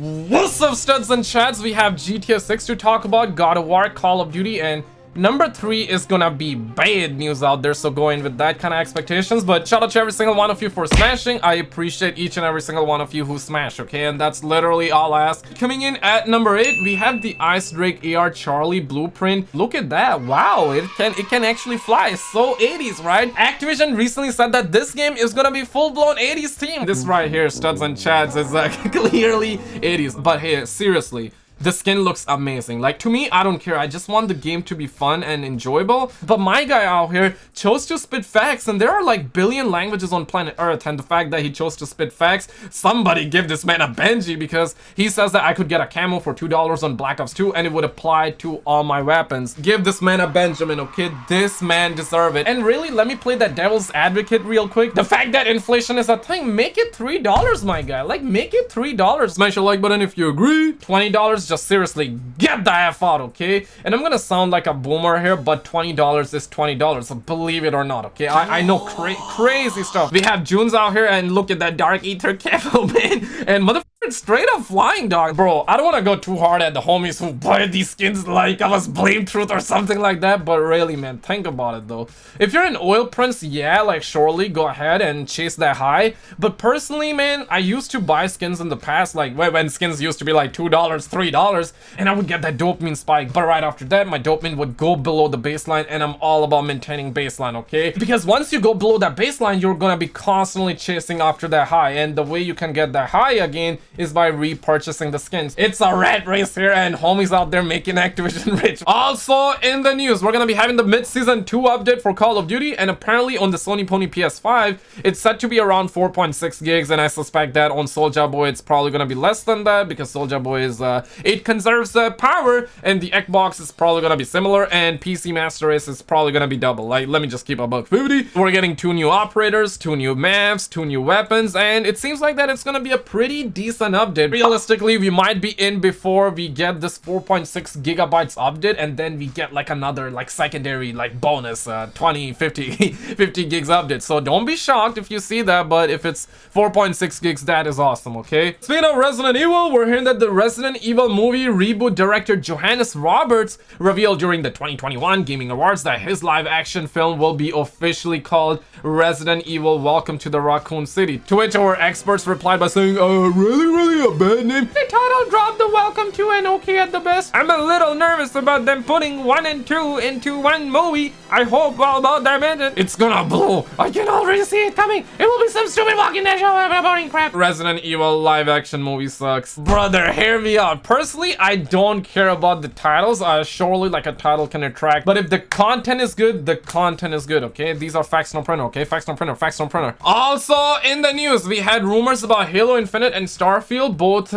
What's up, studs and chads? We have GTA 6 to talk about, God of War, Call of Duty, and number 3 is gonna be bad news out there, so go in with that kind of expectations. But shout out to every single one of you for smashing. I appreciate each and every single one of you who smash, okay? And that's literally all I ask. Coming in at number 8, we have the Ice Drake AR Charlie blueprint. Look at that. Wow, it can actually fly. So 80s, right? Activision recently said that this game is gonna be full-blown 80s theme. This right here, studs and chads, is clearly 80s. But hey, seriously, the skin looks amazing. Like, to me, I don't care. I just want the game to be fun and enjoyable. But my guy out here chose to spit facts, and there are like billion languages on planet Earth, and the fact that he chose to spit facts, somebody give this man a Benji, because he says that I could get a camo for $2 on Black Ops 2 and it would apply to all my weapons. Give this man a Benjamin, okay? This man deserve it. And really, let me play that devil's advocate real quick. The fact that inflation is a thing, make it $3, my guy. Like, make it $3. Smash the like button if you agree. $20, just seriously get the F out, okay? And I'm gonna sound like a boomer here, but $20 is $20, so believe it or not, okay? I know crazy stuff. We have Junes out here, and look at that Dark Ether camo, man. And motherfucker, straight up flying, dog. Bro, I don't want to go too hard at the homies who buy these skins like I was Blame Truth or something like that, but really, man, think about it though. If you're an oil prince, yeah, like surely go ahead and chase that high. But personally, man, I used to buy skins in the past, like when skins used to be like $2, $3, and I would get that dopamine spike. But right after that, my dopamine would go below the baseline, and I'm all about maintaining baseline, okay? Because once you go below that baseline, you're gonna be constantly chasing after that high, and the way you can get that high again is by repurchasing the skins. It's a rat race here, and homies out there making Activision rich. Also in the news, we're gonna be having the mid-season 2 update for Call of Duty, and apparently on the Sony Pony PS5 it's set to be around 4.6 gigs, and I suspect that on Soulja Boy it's probably gonna be less than that, because Soulja Boy is it conserves power, and the Xbox is probably gonna be similar, and PC Master Race is probably gonna be double. Like, let me just keep a $150. We're getting 2 new operators, 2 new maps, 2 new weapons, and it seems like that it's gonna be a pretty decent update. Realistically, we might be in before we get this 4.6 gigabytes update, and then we get like another like secondary like bonus 20 50 gigs update. So don't be shocked if you see that, but if it's 4.6 gigs, that is awesome, okay? Speaking of Resident Evil, we're hearing that the Resident Evil movie reboot director Johannes Roberts revealed during the 2021 Gaming Awards that his live action film will be officially called Resident Evil Welcome to the Raccoon City, to which our experts replied by saying, really a bad name? The title dropped the welcome to and okay at the best. I'm a little nervous about them putting 1 and 2 into one movie. I hope all about that minute. It's gonna blow. I can already see it coming. It will be some stupid Walking Dead show about crap. Resident Evil live action movie sucks. Brother, hear me out. Personally, I don't care about the titles. Surely like a title can attract, but if the content is good, the content is good, okay? These are facts, no printer, okay? Facts, no printer, facts, no printer. Also in the news, we had rumors about Halo Infinite and Starfield both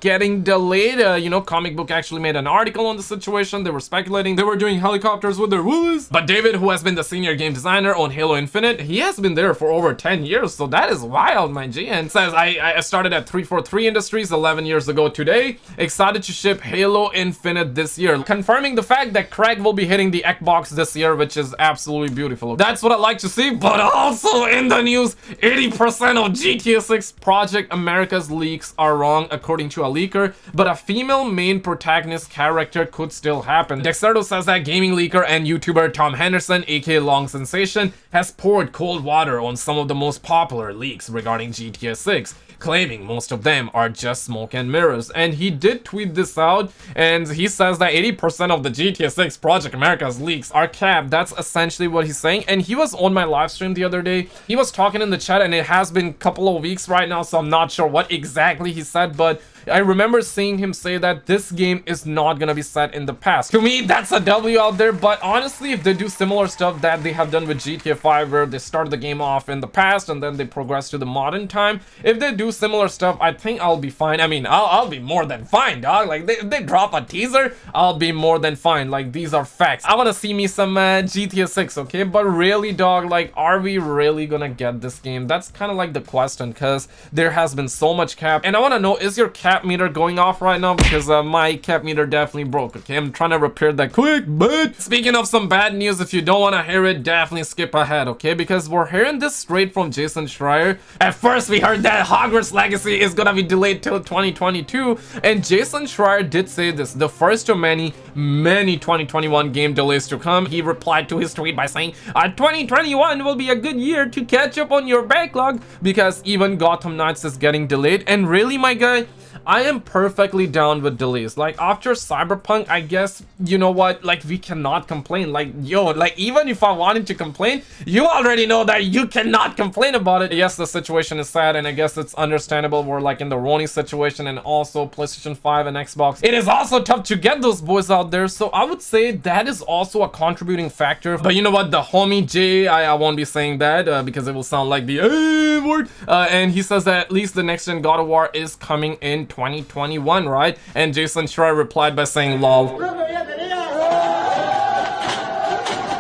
getting delayed. You know, Comic Book actually made an article on the situation. They were speculating they were doing helicopters with their woolies. But David, who has been the senior game designer on Halo Infinite, he has been there for over 10 years, so that is wild, my G. And says, I started at 343 Industries 11 years ago today. Excited to ship Halo Infinite this year, confirming the fact that Craig will be hitting the Xbox this year, which is absolutely beautiful. That's what I like to see. But also in the news, 80% of GTA 6 Project America's leaks are wrong, according to a leaker, but a female main protagonist character could still happen. Dexerto says that gaming leaker and YouTuber Tom Henderson, aka Long Sensation, has poured cold water on some of the most popular leaks regarding GTA 6, claiming most of them are just smoke and mirrors. And he did tweet this out, and he says that 80% of the GTA 6 Project America's leaks are capped. That's essentially what he's saying. And he was on my live stream the other day. He was talking in the chat, and it has been a couple of weeks right now, so I'm not sure what exactly he said, but I remember seeing him say that this game is not gonna be set in the past. To me, that's a W out there, but honestly, if they do similar stuff that they have done with GTA 5, where they start the game off in the past and then they progress to the modern time, if they do similar stuff, I think I'll be fine. I mean, I'll be more than fine, dog. Like, if they drop a teaser, I'll be more than fine. Like, these are facts. I wanna see me some GTA 6, okay? But really, dog, like, are we really gonna get this game? That's kind of like the question, because there has been so much cap, and I wanna know, is your cap cap meter going off right now because my cap meter definitely broke. Okay, I'm trying to repair that quick. But speaking of some bad news, if you don't want to hear it, definitely skip ahead, okay? Because we're hearing this straight from Jason Schreier. At first, we heard that Hogwarts Legacy is gonna be delayed till 2022, and Jason Schreier did say this: the first of many 2021 game delays to come. He replied to his tweet by saying, 2021 will be a good year to catch up on your backlog because even Gotham Knights is getting delayed. And really, my guy, I am perfectly down with delays. Like, after Cyberpunk, I guess, you know what, like, we cannot complain. Like, yo, like, even if I wanted to complain, you already know that you cannot complain about it. Yes, the situation is sad, and I guess it's understandable. We're like in the Roni situation, and also PlayStation 5 and Xbox. It is also tough to get those boys out there, so I would say that is also a contributing factor. But you know what, the homie Jay, I won't be saying that because it will sound like the A word, and he says that at least the next gen God of War is coming in 2021, right? And Jason Schreier replied by saying, lol.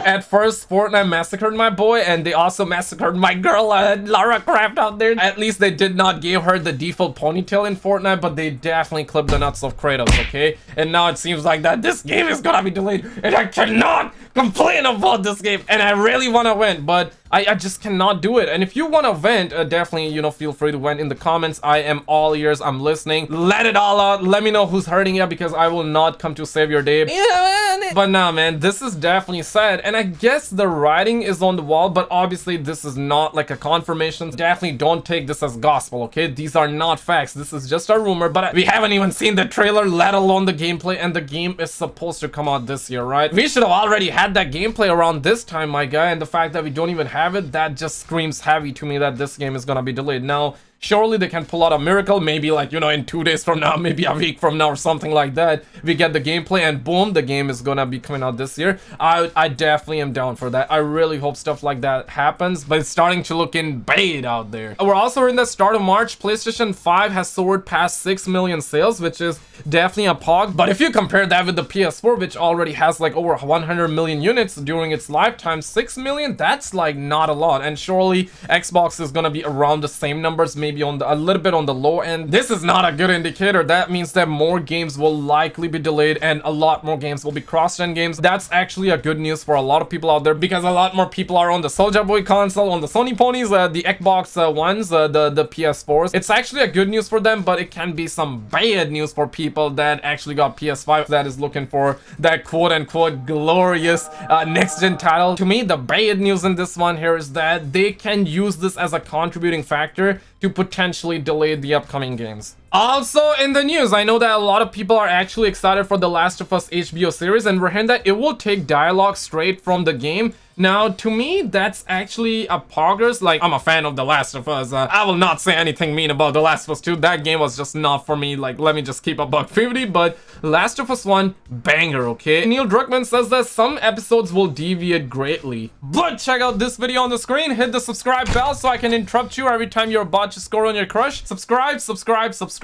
At first, Fortnite massacred my boy, and they also massacred my girl, Lara Croft out there. At least they did not give her the default ponytail in Fortnite, but they definitely clipped the nuts of Kratos, okay? And now it seems like that this game is gonna be delayed, and I cannot complain about this game, and I really want to win, but I just cannot do it. And if you want to vent, definitely, you know, feel free to vent in the comments. I am all ears. I'm listening. Let it all out. Let me know who's hurting you, because I will not come to save your day. But nah, man, this is definitely sad, and I guess the writing is on the wall, but obviously this is not like a confirmation. Definitely don't take this as gospel, okay? These are not facts. This is just a rumor, but we haven't even seen the trailer, let alone the gameplay, and the game is supposed to come out this year, right? We should have already had that gameplay around this time, my guy, and the fact that we don't even have it, that just screams heavy to me that this game is gonna be delayed. Now, surely they can pull out a miracle, maybe like, you know, in 2 days from now, maybe a week from now or something like that, we get the gameplay and boom, the game is gonna be coming out this year. I definitely am down for that. I really hope stuff like that happens, but it's starting to look in bad out there. We're also in the start of March. PlayStation 5 has soared past 6 million sales, which is definitely a pog. But if you compare that with the PS4, which already has like over 100 million units during its lifetime, 6 million, that's like not a lot. And surely Xbox is gonna be around the same numbers, maybe on the, a little bit on the low end. This is not a good indicator. That means that more games will likely be delayed and a lot more games will be cross-gen games. That's actually a good news for a lot of people out there, because a lot more people are on the Soulja Boy console, on the Sony ponies, the Xbox ones, the PS4s. It's actually a good news for them, but it can be some bad news for people that actually got PS5 that is looking for that quote-unquote glorious next-gen title. To me, the bad news in this one here is that they can use this as a contributing factor to potentially delay the upcoming games. Also in the news, I know that a lot of people are actually excited for The Last of Us HBO series, and we're hearing that it will take dialogue straight from the game. Now, to me, that's actually a progress. Like, I'm a fan of The Last of Us. I will not say anything mean about The Last of Us 2. That game was just not for me. Like, let me just keep a $1.50. But Last of Us 1, banger, okay? Neil Druckmann says that some episodes will deviate greatly. But check out this video on the screen. Hit the subscribe bell so I can interrupt you every time you're about to score on your crush. Subscribe, subscribe, subscribe.